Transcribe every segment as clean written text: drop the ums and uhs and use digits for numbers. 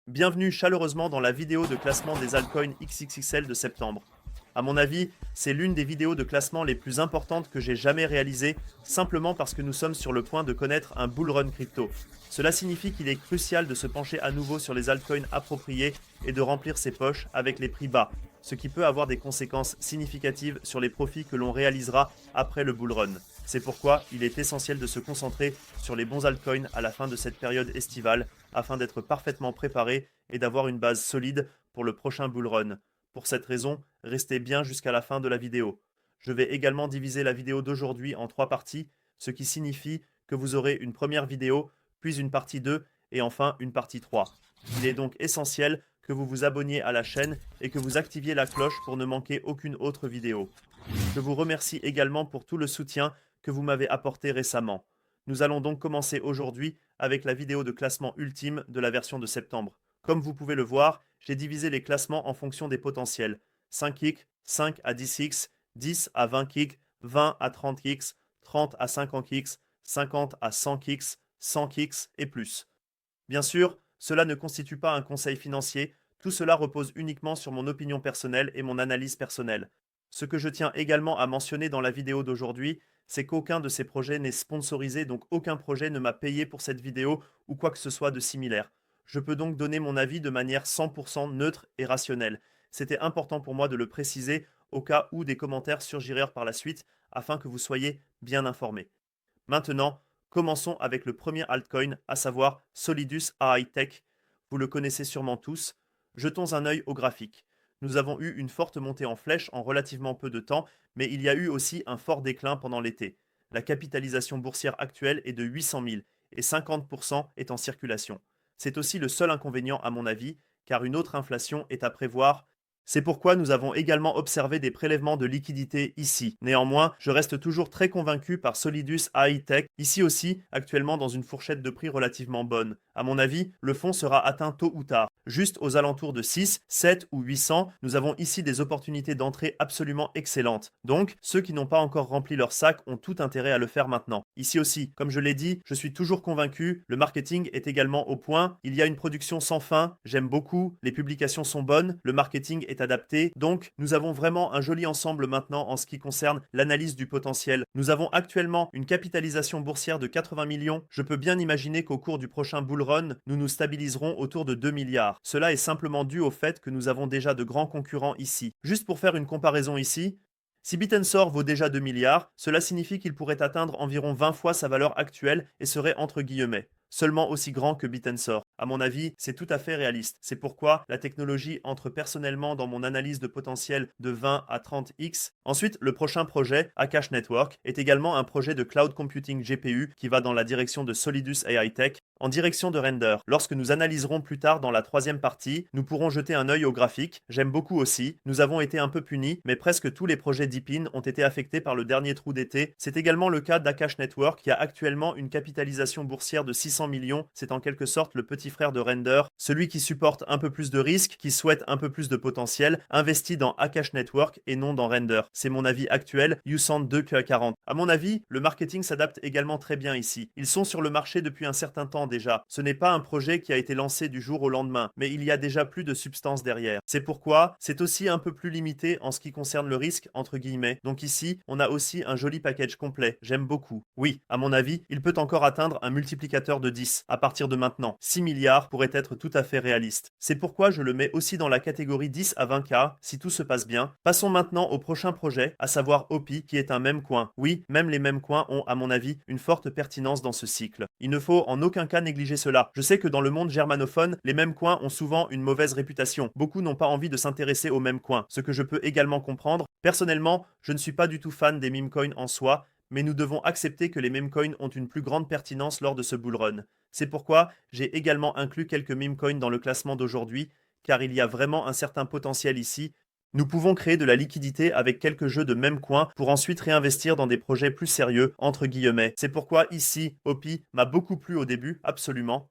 Bienvenue chaleureusement dans la vidéo de classement des altcoins XXXL de septembre. À mon avis, c'est l'une des vidéos de classement les plus importantes que j'ai jamais réalisées, simplement parce que nous sommes sur le point de connaître un bull run crypto. Cela signifie qu'il est crucial de se pencher à nouveau sur les altcoins appropriés et de remplir ses poches avec les prix bas, ce qui peut avoir des conséquences significatives sur les profits que l'on réalisera après le bull run. C'est pourquoi il est essentiel de se concentrer sur les bons altcoins à la fin de cette période estivale afin d'être parfaitement préparé et d'avoir une base solide pour le prochain bull run. Pour cette raison, restez bien jusqu'à la fin de la vidéo. Je vais également diviser la vidéo d'aujourd'hui en 3 parties, ce qui signifie que vous aurez une première vidéo, puis une partie 2 et enfin une partie 3. Il est donc essentiel que vous vous abonniez à la chaîne et que vous activiez la cloche pour ne manquer aucune autre vidéo. Je vous remercie également pour tout le soutien que vous m'avez apporté récemment. Nous allons donc commencer aujourd'hui avec la vidéo de classement ultime de la version de septembre. Comme vous pouvez le voir, j'ai divisé les classements en fonction des potentiels. 5x, 5 à 10x, 10 à 20x, 20 à 30x, 30 à 50x, 50 à 100x, 100x et plus. Bien sûr, cela ne constitue pas un conseil financier, tout cela repose uniquement sur mon opinion personnelle et mon analyse personnelle. Ce que je tiens également à mentionner dans la vidéo d'aujourd'hui, c'est qu'aucun de ces projets n'est sponsorisé, donc aucun projet ne m'a payé pour cette vidéo ou quoi que ce soit de similaire. Je peux donc donner mon avis de manière 100% neutre et rationnelle. C'était important pour moi de le préciser au cas où des commentaires surgiraient par la suite, afin que vous soyez bien informés. Maintenant, commençons avec le premier altcoin, à savoir Solidus AI Tech. Vous le connaissez sûrement tous. Jetons un œil au graphique. Nous avons eu une forte montée en flèche en relativement peu de temps, mais il y a eu aussi un fort déclin pendant l'été. La capitalisation boursière actuelle est de 800 000 et 50% est en circulation. C'est aussi le seul inconvénient à mon avis, car une autre inflation est à prévoir. C'est pourquoi nous avons également observé des prélèvements de liquidités ici. Néanmoins, je reste toujours très convaincu par Solidus AI Tech, ici aussi, actuellement dans une fourchette de prix relativement bonne. À mon avis, le fonds sera atteint tôt ou tard. Juste aux alentours de 6, 7 ou 800, nous avons ici des opportunités d'entrée absolument excellentes. Donc, ceux qui n'ont pas encore rempli leur sac ont tout intérêt à le faire maintenant. Ici aussi, comme je l'ai dit, je suis toujours convaincu, le marketing est également au point, il y a une production sans fin, j'aime beaucoup, les publications sont bonnes, le marketing est adapté, donc nous avons vraiment un joli ensemble maintenant en ce qui concerne l'analyse du potentiel. Nous avons actuellement une capitalisation boursière de 80 millions, je peux bien imaginer qu'au cours du prochain bull run, nous nous stabiliserons autour de 2 milliards. Cela est simplement dû au fait que nous avons déjà de grands concurrents ici. Juste pour faire une comparaison ici, si Bitensor vaut déjà 2 milliards, cela signifie qu'il pourrait atteindre environ 20 fois sa valeur actuelle et serait entre guillemets seulement aussi grand que Bitensor. À mon avis, c'est tout à fait réaliste. C'est pourquoi la technologie entre personnellement dans mon analyse de potentiel de 20 à 30x. Ensuite, le prochain projet, Akash Network, est également un projet de cloud computing GPU qui va dans la direction de Solidus AI Tech, en direction de Render. Lorsque nous analyserons plus tard dans la troisième partie, nous pourrons jeter un œil au graphique. J'aime beaucoup aussi. Nous avons été un peu punis, mais presque tous les projets Deepin ont été affectés par le dernier trou d'été. C'est également le cas d'Akash Network qui a actuellement une capitalisation boursière de 600 millions. C'est en quelque sorte le petit frère de Render, celui qui supporte un peu plus de risques, qui souhaite un peu plus de potentiel, investi dans Akash Network et non dans Render. C'est mon avis actuel, USANT 2Q40. À mon avis, le marketing s'adapte également très bien ici. Ils sont sur le marché depuis un certain temps déjà. Ce n'est pas un projet qui a été lancé du jour au lendemain, mais il y a déjà plus de substance derrière. C'est pourquoi c'est aussi un peu plus limité en ce qui concerne le risque, entre guillemets. Donc ici, on a aussi un joli package complet. J'aime beaucoup. Oui, à mon avis, il peut encore atteindre un multiplicateur de 10 à partir de maintenant. 6 milliards pourrait être tout à fait réaliste. C'est pourquoi je le mets aussi dans la catégorie 10 à 20K si tout se passe bien. Passons maintenant au prochain projet, à savoir OPI qui est un meme coin. Oui, même les mêmes coins ont, à mon avis, une forte pertinence dans ce cycle. Il ne faut en aucun cas négliger cela. Je sais que dans le monde germanophone, les mêmes coins ont souvent une mauvaise réputation. Beaucoup n'ont pas envie de s'intéresser aux mêmes coins, ce que je peux également comprendre. Personnellement, je ne suis pas du tout fan des meme coins en soi, mais nous devons accepter que les meme coins ont une plus grande pertinence lors de ce bull run. C'est pourquoi j'ai également inclus quelques meme coins dans le classement d'aujourd'hui, car il y a vraiment un certain potentiel ici. Nous pouvons créer de la liquidité avec quelques jeux de même coin pour ensuite réinvestir dans des projets plus sérieux, entre guillemets. C'est pourquoi ici, OPI m'a beaucoup plu au début, absolument.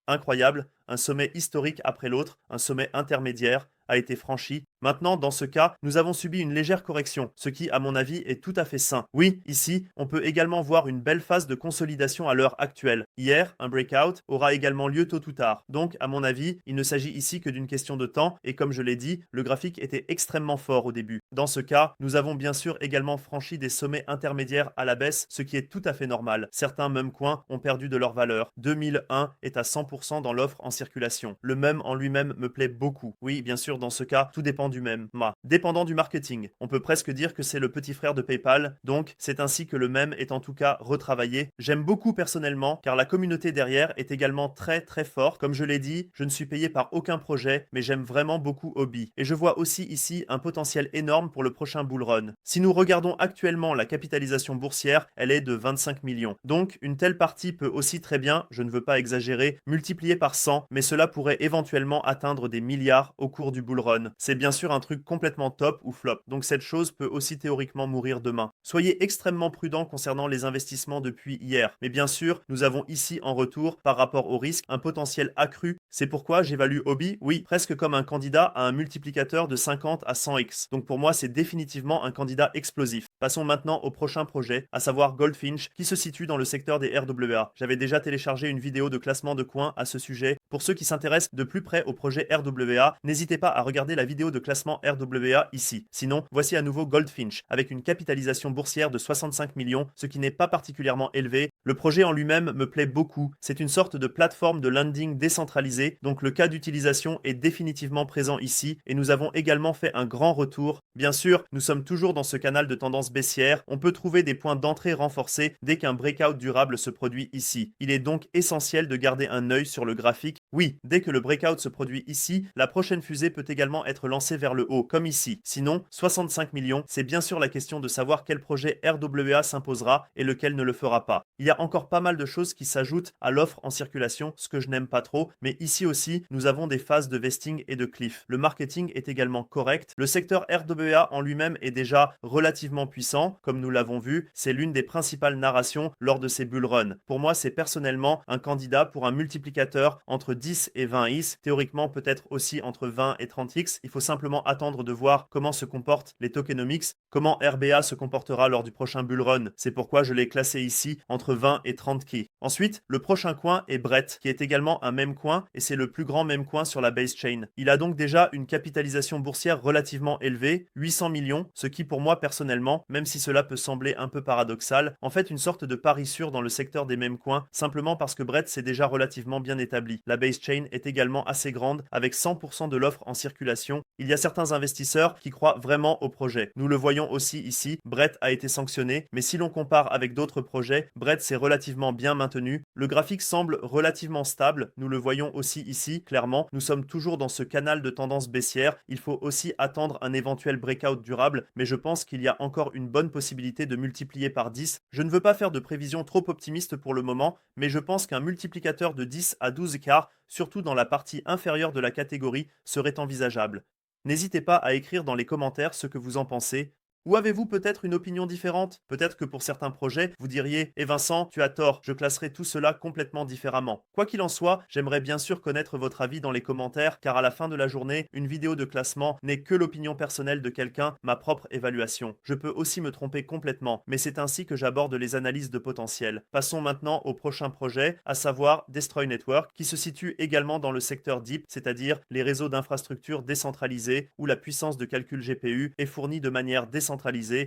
Incroyable, un sommet historique après l'autre, un sommet intermédiaire a été franchi. Maintenant, dans ce cas, nous avons subi une légère correction, ce qui, à mon avis, est tout à fait sain. Oui, ici, on peut également voir une belle phase de consolidation à l'heure actuelle. Hier, un breakout aura également lieu tôt ou tard. Donc, à mon avis, il ne s'agit ici que d'une question de temps, et comme je l'ai dit, le graphique était extrêmement fort au début. Dans ce cas, nous avons bien sûr également franchi des sommets intermédiaires à la baisse, ce qui est tout à fait normal. Certains meme coins ont perdu de leur valeur. 2001 est à 100% dans l'offre en circulation. Le meme en lui-même me plaît beaucoup. Oui, bien sûr, dans ce cas, tout dépend du meme. Dépendant du marketing. On peut presque dire que c'est le petit frère de PayPal, donc c'est ainsi que le meme est en tout cas retravaillé. J'aime beaucoup personnellement, car la communauté derrière est également très très forte. Comme je l'ai dit, je ne suis payé par aucun projet, mais j'aime vraiment beaucoup Hobby. Et je vois aussi ici un potentiel énorme pour le prochain bull run. Si nous regardons actuellement la capitalisation boursière, elle est de 25 millions. Donc une telle partie peut aussi très bien, je ne veux pas exagérer, multiplier par 100, mais cela pourrait éventuellement atteindre des milliards au cours du bull run. C'est bien sûr un truc complètement top ou flop, donc cette chose peut aussi théoriquement mourir demain. Soyez extrêmement prudents concernant les investissements depuis hier, mais bien sûr, nous avons ici en retour, par rapport au risque, un potentiel accru. C'est pourquoi j'évalue Hobby, oui, presque comme un candidat à un multiplicateur de 50 à 100x. Donc pour moi, c'est définitivement un candidat explosif. Passons maintenant au prochain projet, à savoir Goldfinch, qui se situe dans le secteur des RWA. J'avais déjà téléchargé une vidéo de classement de coins à ce sujet. Pour ceux qui s'intéressent de plus près au projet RWA, n'hésitez pas à regarder la vidéo de classement RWA ici. Sinon, voici à nouveau Goldfinch, avec une capitalisation boursière de 65 millions, ce qui n'est pas particulièrement élevé. Le projet en lui-même me plaît beaucoup. C'est une sorte de plateforme de landing décentralisée, donc le cas d'utilisation est définitivement présent ici, et nous avons également fait un grand retour. Bien sûr, nous sommes toujours dans ce canal de tendance baissière. On peut trouver des points d'entrée renforcés dès qu'un breakout durable se produit ici. Il est donc essentiel de garder un œil sur le graphique. Oui, dès que le breakout se produit ici, la prochaine fusée peut également être lancée vers le haut, comme ici. Sinon, 65 millions, c'est bien sûr la question de savoir quel projet RWA s'imposera et lequel ne le fera pas. Il y a encore pas mal de choses qui s'ajoutent à l'offre en circulation, ce que je n'aime pas trop, mais ici aussi, nous avons des phases de vesting et de cliff. Le marketing est également correct. Le secteur RWA en lui-même est déjà relativement puissant, comme nous l'avons vu, c'est l'une des principales narrations lors de ces bull runs. Pour moi, c'est personnellement un candidat pour un multiplicateur entre 10 et 20x, théoriquement peut-être aussi entre 20 et 30x. Il faut simplement attendre de voir comment se comportent les tokenomics, comment RBA se comportera lors du prochain bull run. C'est pourquoi je l'ai classé ici entre 20 et 30k. Ensuite, le prochain coin est Brett, qui est également un meme coin et c'est le plus grand meme coin sur la base chain. Il a donc déjà une capitalisation boursière relativement élevée, 800 millions, ce qui pour moi personnellement, même si cela peut sembler un peu paradoxal, en fait une sorte de pari sûr dans le secteur des meme coins, simplement parce que Brett s'est déjà relativement bien établi. La base chain est également assez grande, avec 100% de l'offre en circulation. Il y a certains investisseurs qui croient vraiment au projet. Nous le voyons aussi ici, Brett a été sanctionné, mais si l'on compare avec d'autres projets, Brett s'est relativement bien maintenu. Le graphique semble relativement stable, nous le voyons aussi ici, clairement. Nous sommes toujours dans ce canal de tendance baissière. Il faut aussi attendre un éventuel breakout durable, mais je pense qu'il y a encore une bonne possibilité de multiplier par 10. Je ne veux pas faire de prévisions trop optimistes pour le moment, mais je pense qu'un multiplicateur de 10 à 12 écarts, surtout dans la partie inférieure de la catégorie, serait envisageable. N'hésitez pas à écrire dans les commentaires ce que vous en pensez. Ou avez-vous peut-être une opinion différente? Peut-être que pour certains projets, vous diriez « Eh Vincent, tu as tort, je classerai tout cela complètement différemment ». Quoi qu'il en soit, j'aimerais bien sûr connaître votre avis dans les commentaires, car à la fin de la journée, une vidéo de classement n'est que l'opinion personnelle de quelqu'un, ma propre évaluation. Je peux aussi me tromper complètement, mais c'est ainsi que j'aborde les analyses de potentiel. Passons maintenant au prochain projet, à savoir Destroy Network, qui se situe également dans le secteur Deep, c'est-à-dire les réseaux d'infrastructures décentralisés, où la puissance de calcul GPU est fournie de manière décentralisée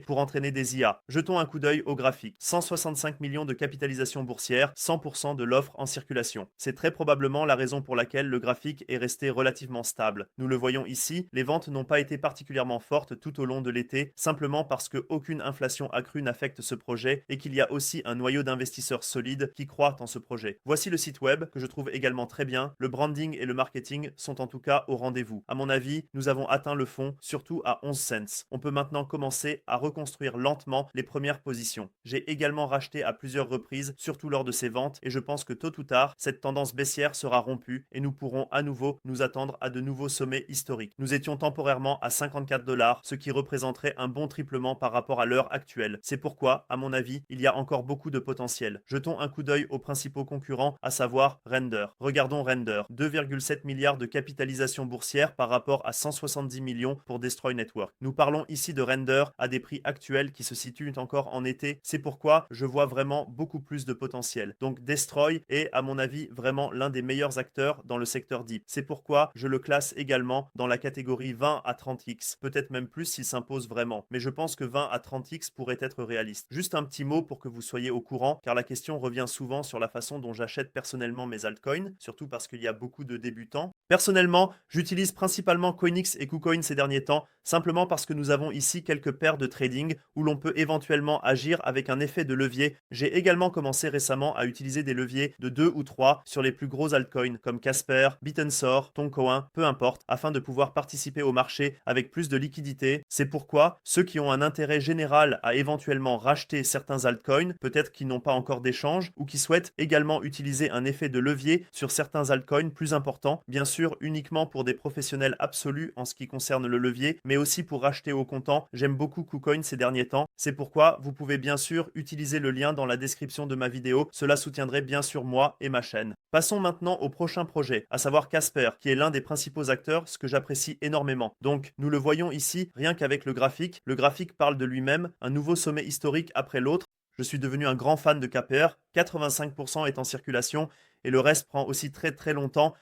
pour entraîner des IA. Jetons un coup d'œil au graphique. 165 millions de capitalisation boursière, 100% de l'offre en circulation. C'est très probablement la raison pour laquelle le graphique est resté relativement stable. Nous le voyons ici, les ventes n'ont pas été particulièrement fortes tout au long de l'été, simplement parce qu'aucune inflation accrue n'affecte ce projet et qu'il y a aussi un noyau d'investisseurs solides qui croient en ce projet. Voici le site web que je trouve également très bien. Le branding et le marketing sont en tout cas au rendez-vous. À mon avis, nous avons atteint le fond, surtout à 11 cents. On peut maintenant commencer commencé à reconstruire lentement les premières positions. J'ai également racheté à plusieurs reprises, surtout lors de ces ventes, et je pense que tôt ou tard, cette tendance baissière sera rompue et nous pourrons à nouveau nous attendre à de nouveaux sommets historiques. Nous étions temporairement à 54 $, ce qui représenterait un bon triplement par rapport à l'heure actuelle. C'est pourquoi, à mon avis, il y a encore beaucoup de potentiel. Jetons un coup d'œil aux principaux concurrents, à savoir Render. Regardons Render, 2,7 milliards de capitalisation boursière par rapport à 170 millions pour Destroy Network. Nous parlons ici de Render à des prix actuels qui se situent encore en été. C'est pourquoi je vois vraiment beaucoup plus de potentiel. Donc Destroy est, à mon avis, vraiment l'un des meilleurs acteurs dans le secteur Deep. C'est pourquoi je le classe également dans la catégorie 20 à 30x, peut-être même plus s'il s'impose vraiment. Mais je pense que 20 à 30x pourrait être réaliste. Juste un petit mot pour que vous soyez au courant, car la question revient souvent sur la façon dont j'achète personnellement mes altcoins, surtout parce qu'il y a beaucoup de débutants. Personnellement, j'utilise principalement Coinix et KuCoin ces derniers temps, simplement parce que nous avons ici quelques paires de trading où l'on peut éventuellement agir avec un effet de levier. J'ai également commencé récemment à utiliser des leviers de 2 ou 3 sur les plus gros altcoins comme Casper, Bitsensor, Toncoin, peu importe, afin de pouvoir participer au marché avec plus de liquidité. C'est pourquoi ceux qui ont un intérêt général à éventuellement racheter certains altcoins, peut-être qui n'ont pas encore d'échange, ou qui souhaitent également utiliser un effet de levier sur certains altcoins plus importants, bien sûr uniquement pour des professionnels absolus en ce qui concerne le levier, mais aussi pour racheter au comptant. J'aime beaucoup KuCoin ces derniers temps. C'est pourquoi vous pouvez bien sûr utiliser le lien dans la description de ma vidéo. Cela soutiendrait bien sûr moi et ma chaîne. Passons maintenant au prochain projet, à savoir Casper, qui est l'un des principaux acteurs, ce que j'apprécie énormément. Donc, nous le voyons ici, rien qu'avec le graphique. Le graphique parle de lui-même, un nouveau sommet historique après l'autre. Je suis devenu un grand fan de KPR, 85% est en circulation et le reste prend aussi très longtemps.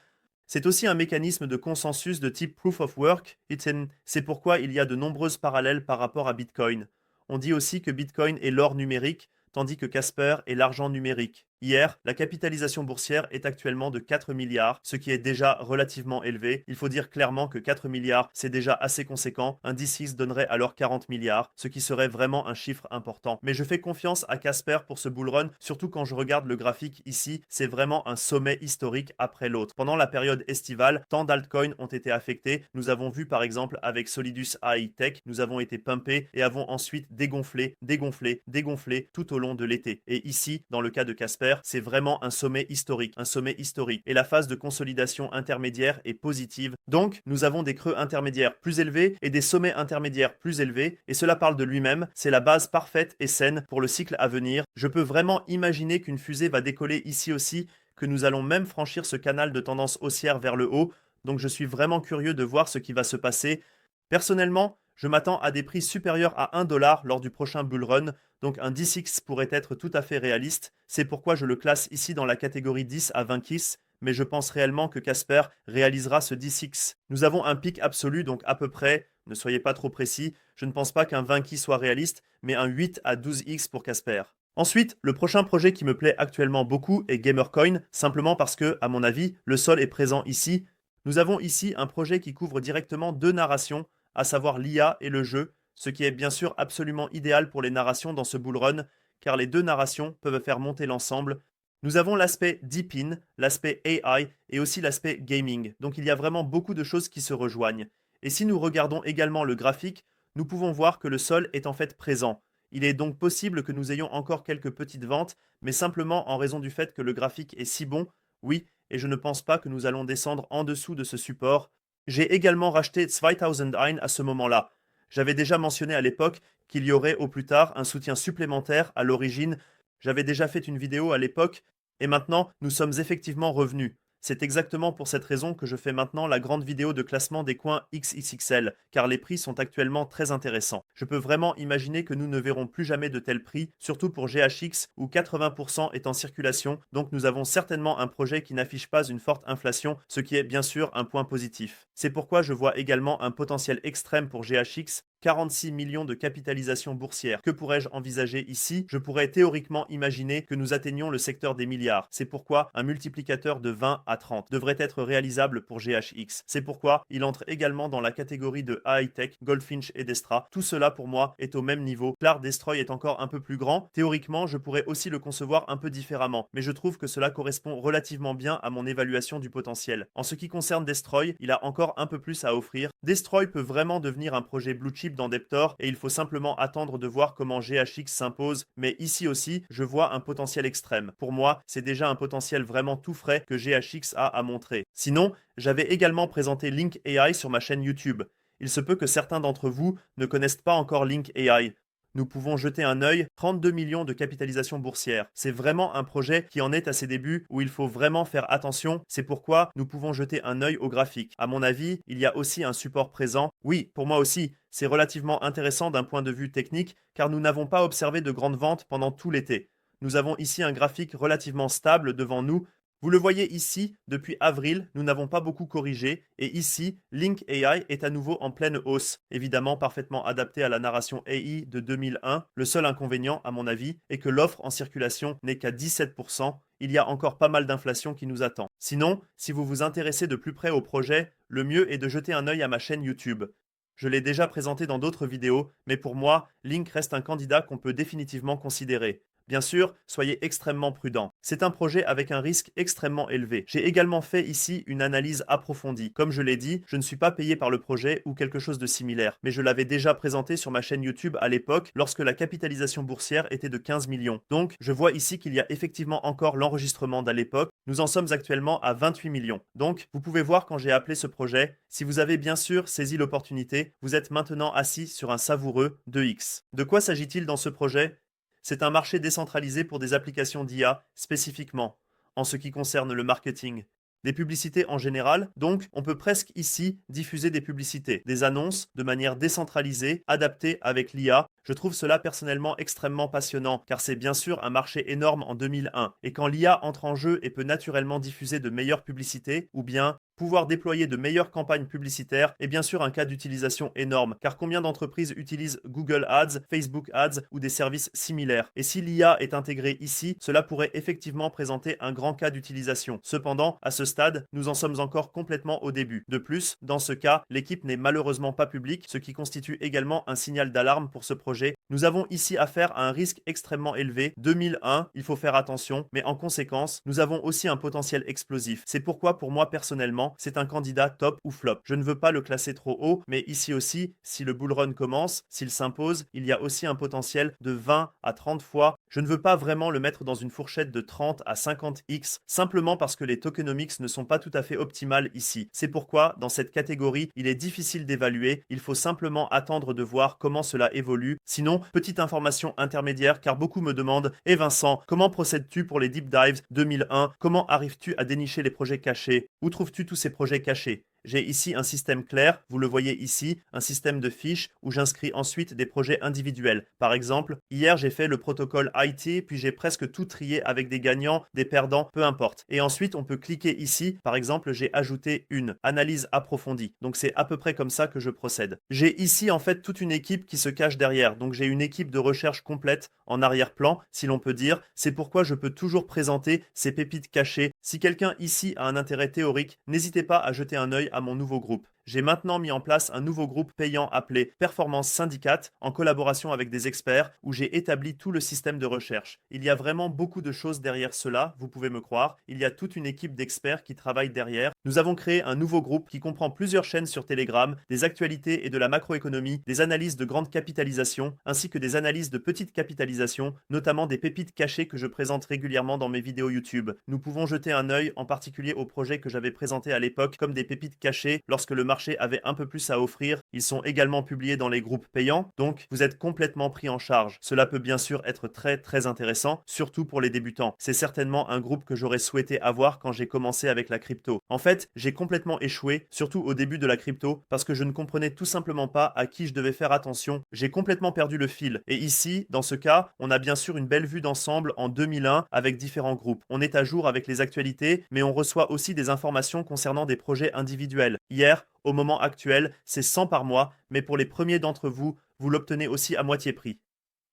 C'est aussi un mécanisme de consensus de type Proof of Work. C'est pourquoi il y a de nombreuses parallèles par rapport à Bitcoin. On dit aussi que Bitcoin est l'or numérique, tandis que Casper est l'argent numérique. Hier, la capitalisation boursière est actuellement de 4 milliards, ce qui est déjà relativement élevé. Il faut dire clairement que 4 milliards, c'est déjà assez conséquent. Un D6 donnerait alors 40 milliards, ce qui serait vraiment un chiffre important. Mais je fais confiance à Casper pour ce bull run, surtout quand je regarde le graphique ici, c'est vraiment un sommet historique après l'autre. Pendant la période estivale, tant d'altcoins ont été affectés. Nous avons vu par exemple avec Solidus AI Tech, nous avons été pumpés et avons ensuite dégonflé tout au long de l'été. Et ici, dans le cas de Casper, c'est vraiment un sommet historique, Et la phase de consolidation intermédiaire est positive. Donc, nous avons des creux intermédiaires plus élevés et des sommets intermédiaires plus élevés, et cela parle de lui-même. C'est la base parfaite et saine pour le cycle à venir. Je peux vraiment imaginer qu'une fusée va décoller ici aussi, que nous allons même franchir ce canal de tendance haussière vers le haut. Donc, je suis vraiment curieux de voir ce qui va se passer. Personnellement, je m'attends à des prix supérieurs à 1 dollar lors du prochain bull run, donc un D6 pourrait être tout à fait réaliste. C'est pourquoi je le classe ici dans la catégorie 10 à 20 kiss, mais je pense réellement que Casper réalisera ce D6. Nous avons un pic absolu, donc à peu près, ne soyez pas trop précis, je ne pense pas qu'un 20 kiss soit réaliste, mais un 8 à 12x pour Casper. Ensuite, le prochain projet qui me plaît actuellement beaucoup est Gamercoin, simplement parce que, à mon avis, le sol est présent ici. Nous avons ici un projet qui couvre directement deux narrations, à savoir l'IA et le jeu, ce qui est bien sûr absolument idéal pour les narrations dans ce bull run, car les deux narrations peuvent faire monter l'ensemble. Nous avons l'aspect Deep In, l'aspect AI et aussi l'aspect gaming, donc il y a vraiment beaucoup de choses qui se rejoignent. Et si nous regardons également le graphique, nous pouvons voir que le sol est en fait présent. Il est donc possible que nous ayons encore quelques petites ventes, mais simplement en raison du fait que le graphique est si bon, oui, et je ne pense pas que nous allons descendre en dessous de ce support. J'ai également racheté 2001 à ce moment-là. J'avais déjà mentionné à l'époque qu'il y aurait au plus tard un soutien supplémentaire à l'origine. J'avais déjà fait une vidéo à l'époque et maintenant nous sommes effectivement revenus. C'est exactement pour cette raison que je fais maintenant la grande vidéo de classement des coins XXXL, car les prix sont actuellement très intéressants. Je peux vraiment imaginer que nous ne verrons plus jamais de tels prix, surtout pour GHX où 80% est en circulation, donc nous avons certainement un projet qui n'affiche pas une forte inflation, ce qui est bien sûr un point positif. C'est pourquoi je vois également un potentiel extrême pour GHX, 46 millions de capitalisation boursière. Que pourrais-je envisager ici? Je pourrais théoriquement imaginer que nous atteignions le secteur des milliards. C'est pourquoi un multiplicateur de 20 à 30 devrait être réalisable pour GHX. C'est pourquoi il entre également dans la catégorie de AI Tech, Goldfinch et Destra. Tout cela pour moi est au même niveau. Clark Destroy est encore un peu plus grand. Théoriquement, je pourrais aussi le concevoir un peu différemment, mais je trouve que cela correspond relativement bien à mon évaluation du potentiel. En ce qui concerne Destroy, il a encore un peu plus à offrir. Destroy peut vraiment devenir un projet blue chip équipe dans Deptor et il faut simplement attendre de voir comment GHX s'impose, mais ici aussi, je vois un potentiel extrême. Pour moi, c'est déjà un potentiel vraiment tout frais que GHX a à montrer. Sinon, j'avais également présenté Link AI sur ma chaîne YouTube. Il se peut que certains d'entre vous ne connaissent pas encore Link AI. Nous pouvons jeter un œil, 32 millions de capitalisation boursière. C'est vraiment un projet qui en est à ses débuts où il faut vraiment faire attention. C'est pourquoi nous pouvons jeter un œil au graphique. À mon avis, il y a aussi un support présent. Oui, pour moi aussi, c'est relativement intéressant d'un point de vue technique car nous n'avons pas observé de grandes ventes pendant tout l'été. Nous avons ici un graphique relativement stable devant nous. Vous le voyez ici, depuis avril, nous n'avons pas beaucoup corrigé, et ici, Link AI est à nouveau en pleine hausse, évidemment parfaitement adapté à la narration AI de 2001. Le seul inconvénient, à mon avis, est que l'offre en circulation n'est qu'à 17%. Il y a encore pas mal d'inflation qui nous attend. Sinon, si vous vous intéressez de plus près au projet, le mieux est de jeter un œil à ma chaîne YouTube. Je l'ai déjà présenté dans d'autres vidéos, mais pour moi, Link reste un candidat qu'on peut définitivement considérer. Bien sûr, soyez extrêmement prudents. C'est un projet avec un risque extrêmement élevé. J'ai également fait ici une analyse approfondie. Comme je l'ai dit, je ne suis pas payé par le projet ou quelque chose de similaire, mais je l'avais déjà présenté sur ma chaîne YouTube à l'époque lorsque la capitalisation boursière était de 15 millions. Donc, je vois ici qu'il y a effectivement encore l'enregistrement d'à l'époque. Nous en sommes actuellement à 28 millions. Donc, vous pouvez voir quand j'ai appelé ce projet, si vous avez bien sûr saisi l'opportunité, vous êtes maintenant assis sur un savoureux 2X. De quoi s'agit-il dans ce projet ? C'est un marché décentralisé pour des applications d'IA spécifiquement, en ce qui concerne le marketing. Des publicités en général, donc on peut presque ici diffuser des publicités, des annonces de manière décentralisée, adaptée avec l'IA. Je trouve cela personnellement extrêmement passionnant, car c'est bien sûr un marché énorme en 2001. Et quand l'IA entre en jeu et peut naturellement diffuser de meilleures publicités, ou bien pouvoir déployer de meilleures campagnes publicitaires est bien sûr un cas d'utilisation énorme, car combien d'entreprises utilisent Google Ads, Facebook Ads ou des services similaires? Et si l'IA est intégrée ici, cela pourrait effectivement présenter un grand cas d'utilisation. Cependant, à ce stade, nous en sommes encore complètement au début. De plus, dans ce cas, l'équipe n'est malheureusement pas publique, ce qui constitue également un signal d'alarme pour ce projet. Nous avons ici affaire à un risque extrêmement élevé. 2001, il faut faire attention, mais en conséquence, nous avons aussi un potentiel explosif. C'est pourquoi pour moi personnellement, c'est un candidat top ou flop. Je ne veux pas le classer trop haut, mais ici aussi, si le bull run commence, s'il s'impose, il y a aussi un potentiel de 20 à 30 fois. Je ne veux pas vraiment le mettre dans une fourchette de 30 à 50x, simplement parce que les tokenomics ne sont pas tout à fait optimales ici. C'est pourquoi, dans cette catégorie, il est difficile d'évaluer, il faut simplement attendre de voir comment cela évolue. Sinon, petite information intermédiaire, car beaucoup me demandent « Et Vincent, comment procèdes-tu pour les deep dives 2001 ? Comment arrives-tu à dénicher les projets cachés ? Où trouves-tu tous ces projets cachés ?» J'ai ici un système clair, vous le voyez ici, un système de fiches où j'inscris ensuite des projets individuels. Par exemple, hier j'ai fait le protocole IT, puis j'ai presque tout trié avec des gagnants, des perdants, peu importe. Et ensuite on peut cliquer ici, par exemple j'ai ajouté une analyse approfondie. Donc c'est à peu près comme ça que je procède. J'ai ici en fait toute une équipe qui se cache derrière. Donc j'ai une équipe de recherche complète en arrière-plan, si l'on peut dire. C'est pourquoi je peux toujours présenter ces pépites cachées. Si quelqu'un ici a un intérêt théorique, n'hésitez pas à jeter un œil à mon nouveau groupe. J'ai maintenant mis en place un nouveau groupe payant appelé Performance Syndicate en collaboration avec des experts où j'ai établi tout le système de recherche. Il y a vraiment beaucoup de choses derrière cela, vous pouvez me croire. Il y a toute une équipe d'experts qui travaillent derrière. Nous avons créé un nouveau groupe qui comprend plusieurs chaînes sur Telegram, des actualités et de la macroéconomie, des analyses de grande capitalisation ainsi que des analyses de petite capitalisation, notamment des pépites cachées que je présente régulièrement dans mes vidéos YouTube. Nous pouvons jeter un œil en particulier aux projets que j'avais présentés à l'époque comme des pépites cachées lorsque le marché avait un peu plus à offrir. Ils sont également publiés dans les groupes payants, donc vous êtes complètement pris en charge. Cela peut bien sûr être très intéressant, surtout pour les débutants. C'est certainement un groupe que j'aurais souhaité avoir quand j'ai commencé avec la crypto. En fait, j'ai complètement échoué, surtout au début de la crypto, parce que je ne comprenais tout simplement pas à qui je devais faire attention. J'ai complètement perdu le fil. Et ici, dans ce cas, on a bien sûr une belle vue d'ensemble en 2001 avec différents groupes. On est à jour avec les actualités, mais on reçoit aussi des informations concernant des projets individuels. Hier, au moment actuel, c'est 100 par mois, mais pour les premiers d'entre vous, vous l'obtenez aussi à moitié prix.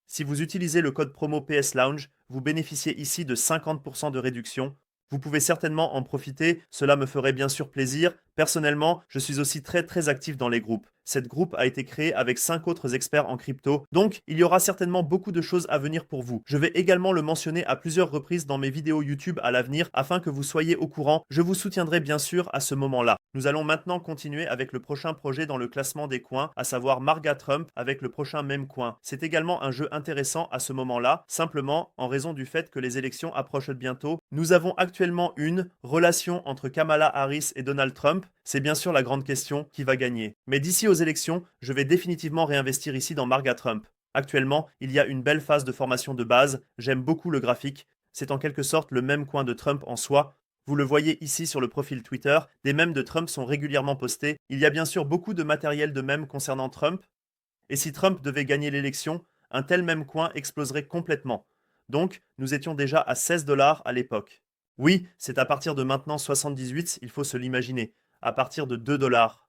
Si vous utilisez le code promo PS Lounge, vous bénéficiez ici de 50% de réduction. Vous pouvez certainement en profiter, cela me ferait bien sûr plaisir. Personnellement, je suis aussi très actif dans les groupes. Cette groupe a été créée avec 5 autres experts en crypto, donc il y aura certainement beaucoup de choses à venir pour vous. Je vais également le mentionner à plusieurs reprises dans mes vidéos YouTube à l'avenir afin que vous soyez au courant. Je vous soutiendrai bien sûr à ce moment-là. Nous allons maintenant continuer avec le prochain projet dans le classement des coins, à savoir Marga Trump avec le prochain meme coin. C'est également un jeu intéressant à ce moment-là, simplement en raison du fait que les élections approchent bientôt. Nous avons actuellement une relation entre Kamala Harris et Donald Trump. C'est bien sûr la grande question, qui va gagner. Mais d'ici aux élections, je vais définitivement réinvestir ici dans Marga Trump. Actuellement, il y a une belle phase de formation de base, j'aime beaucoup le graphique. C'est en quelque sorte le même coin de Trump en soi. Vous le voyez ici sur le profil Twitter, des mèmes de Trump sont régulièrement postés. Il y a bien sûr beaucoup de matériel de mèmes concernant Trump. Et si Trump devait gagner l'élection, un tel même coin exploserait complètement. Donc, nous étions déjà à 16 dollars à l'époque. Oui, c'est à partir de maintenant 78, il faut se l'imaginer, à partir de 2 dollars.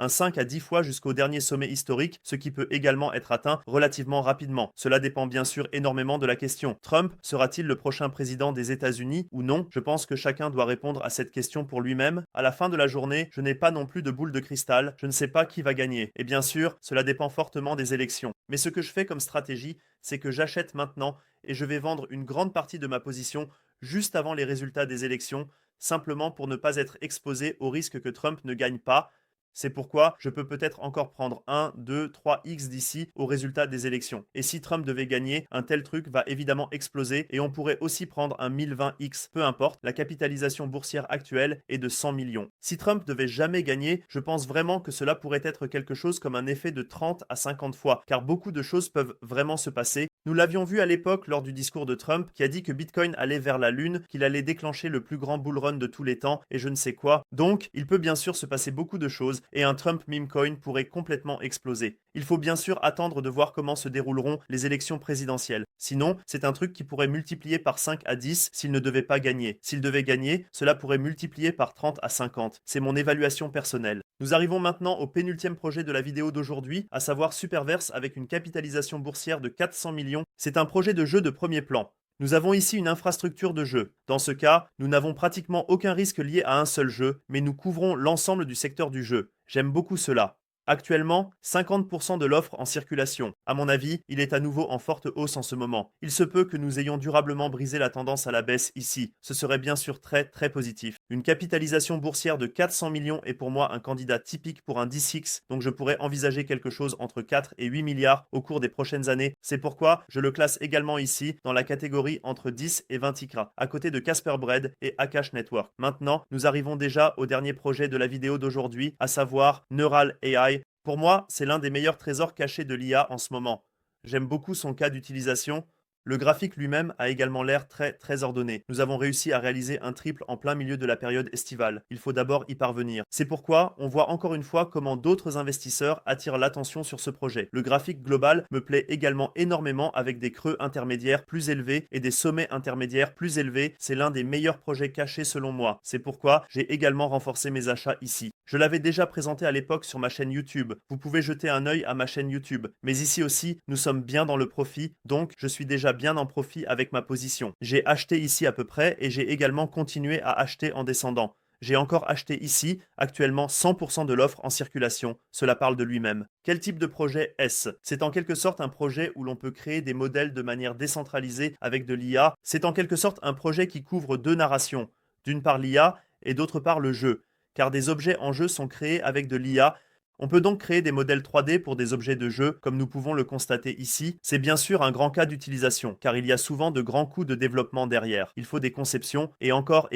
Un 5 à 10 fois jusqu'au dernier sommet historique, ce qui peut également être atteint relativement rapidement. Cela dépend bien sûr énormément de la question. Trump sera-t-il le prochain président des États-Unis ou non? Je pense que chacun doit répondre à cette question pour lui-même. À la fin de la journée, je n'ai pas non plus de boule de cristal, je ne sais pas qui va gagner. Et bien sûr, cela dépend fortement des élections. Mais ce que je fais comme stratégie, c'est que j'achète maintenant et je vais vendre une grande partie de ma position juste avant les résultats des élections, simplement pour ne pas être exposé au risque que Trump ne gagne pas. C'est pourquoi je peux peut-être encore prendre 1, 2, 3x d'ici au résultat des élections. Et si Trump devait gagner, un tel truc va évidemment exploser et on pourrait aussi prendre un 1020x, peu importe, la capitalisation boursière actuelle est de 100 millions. Si Trump devait jamais gagner, je pense vraiment que cela pourrait être quelque chose comme un effet de 30 à 50 fois, car beaucoup de choses peuvent vraiment se passer. Nous l'avions vu à l'époque lors du discours de Trump qui a dit que Bitcoin allait vers la lune, qu'il allait déclencher le plus grand bull run de tous les temps et je ne sais quoi. Donc, il peut bien sûr se passer beaucoup de choses et un Trump meme coin pourrait complètement exploser. Il faut bien sûr attendre de voir comment se dérouleront les élections présidentielles. Sinon, c'est un truc qui pourrait multiplier par 5 à 10 s'il ne devait pas gagner. S'il devait gagner, cela pourrait multiplier par 30 à 50. C'est mon évaluation personnelle. Nous arrivons maintenant au pénultième projet de la vidéo d'aujourd'hui, à savoir Superverse avec une capitalisation boursière de 400 millions. C'est un projet de jeu de premier plan. Nous avons ici une infrastructure de jeu. Dans ce cas, nous n'avons pratiquement aucun risque lié à un seul jeu, mais nous couvrons l'ensemble du secteur du jeu. J'aime beaucoup cela. Actuellement, 50% de l'offre en circulation. À mon avis, il est à nouveau en forte hausse en ce moment. Il se peut que nous ayons durablement brisé la tendance à la baisse ici. Ce serait bien sûr très très positif. Une capitalisation boursière de 400 millions est pour moi un candidat typique pour un 10x, donc je pourrais envisager quelque chose entre 4 et 8 milliards au cours des prochaines années. C'est pourquoi je le classe également ici dans la catégorie entre 10 et 20 ICRA, à côté de Casper Bread et Akash Network. Maintenant, nous arrivons déjà au dernier projet de la vidéo d'aujourd'hui, à savoir Neural AI. Pour moi, c'est l'un des meilleurs trésors cachés de l'IA en ce moment. J'aime beaucoup son cas d'utilisation. Le graphique lui-même a également l'air très très ordonné. Nous avons réussi à réaliser un triple en plein milieu de la période estivale. Il faut d'abord y parvenir. C'est pourquoi on voit encore une fois comment d'autres investisseurs attirent l'attention sur ce projet. Le graphique global me plaît également énormément avec des creux intermédiaires plus élevés et des sommets intermédiaires plus élevés. C'est l'un des meilleurs projets cachés selon moi. C'est pourquoi j'ai également renforcé mes achats ici. Je l'avais déjà présenté à l'époque sur ma chaîne YouTube. Vous pouvez jeter un œil à ma chaîne YouTube. Mais ici aussi, nous sommes bien dans le profit, donc je suis déjà bien en profit avec ma position. J'ai acheté ici à peu près et j'ai également continué à acheter en descendant. J'ai encore acheté ici, actuellement 100% de l'offre en circulation. Cela parle de lui-même. Quel type de projet est-ce? C'est en quelque sorte un projet où l'on peut créer des modèles de manière décentralisée avec de l'IA. C'est en quelque sorte un projet qui couvre deux narrations. D'une part l'IA et d'autre part le jeu. Car des objets en jeu sont créés avec de l'IA. On peut donc créer des modèles 3D pour des objets de jeu, comme nous pouvons le constater ici. C'est bien sûr un grand cas d'utilisation, car il y a souvent de grands coûts de développement derrière. Il faut des conceptions, et encore,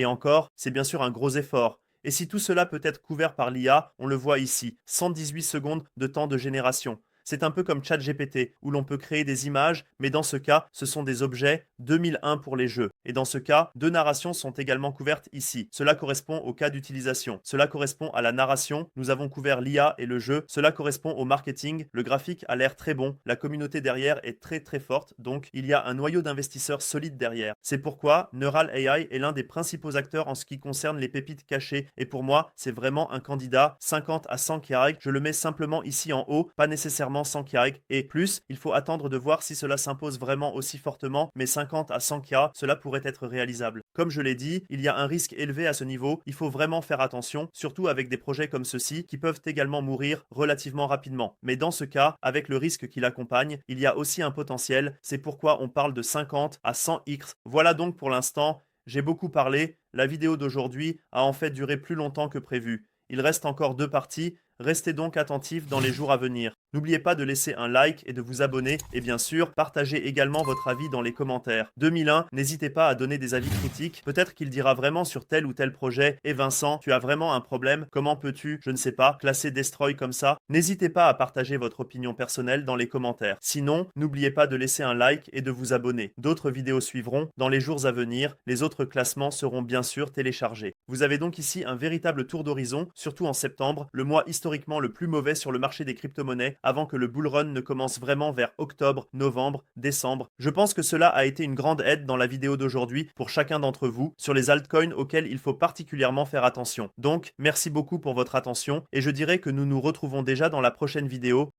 c'est bien sûr un gros effort. Et si tout cela peut être couvert par l'IA, on le voit ici, 118 secondes de temps de génération. C'est un peu comme ChatGPT, où l'on peut créer des images, mais dans ce cas, ce sont des objets 2001 pour les jeux. Et dans ce cas, deux narrations sont également couvertes ici. Cela correspond au cas d'utilisation. Cela correspond à la narration. Nous avons couvert l'IA et le jeu. Cela correspond au marketing. Le graphique a l'air très bon. La communauté derrière est très très forte. Donc, il y a un noyau d'investisseurs solide derrière. C'est pourquoi Neural AI est l'un des principaux acteurs en ce qui concerne les pépites cachées. Et pour moi, c'est vraiment un candidat 50 à 100 KR. Je le mets simplement ici en haut, pas nécessairement clairement 100K et plus. Il faut attendre de voir si cela s'impose vraiment aussi fortement, mais 50 à 100K, cela pourrait être réalisable. Comme je l'ai dit, il y a un risque élevé à ce niveau, il faut vraiment faire attention, surtout avec des projets comme ceux-ci qui peuvent également mourir relativement rapidement. Mais dans ce cas, avec le risque qui l'accompagne, il y a aussi un potentiel, c'est pourquoi on parle de 50 à 100x. Voilà donc pour l'instant, j'ai beaucoup parlé, la vidéo d'aujourd'hui a en fait duré plus longtemps que prévu. Il reste encore 2 parties, restez donc attentifs dans les jours à venir. N'oubliez pas de laisser un like et de vous abonner et bien sûr, partagez également votre avis dans les commentaires. 2001, n'hésitez pas à donner des avis critiques, peut-être qu'il dira vraiment sur tel ou tel projet. Et Vincent, tu as vraiment un problème, comment peux-tu, je ne sais pas, classer Destroy comme ça? N'hésitez pas à partager votre opinion personnelle dans les commentaires. Sinon, n'oubliez pas de laisser un like et de vous abonner. D'autres vidéos suivront dans les jours à venir, les autres classements seront bien sûr téléchargés. Vous avez donc ici un véritable tour d'horizon, surtout en septembre, le mois historiquement le plus mauvais sur le marché des crypto-monnaies, avant que le bull run ne commence vraiment vers octobre, novembre, décembre. Je pense que cela a été une grande aide dans la vidéo d'aujourd'hui pour chacun d'entre vous sur les altcoins auxquels il faut particulièrement faire attention. Donc, merci beaucoup pour votre attention et je dirais que nous nous retrouvons déjà dans la prochaine vidéo.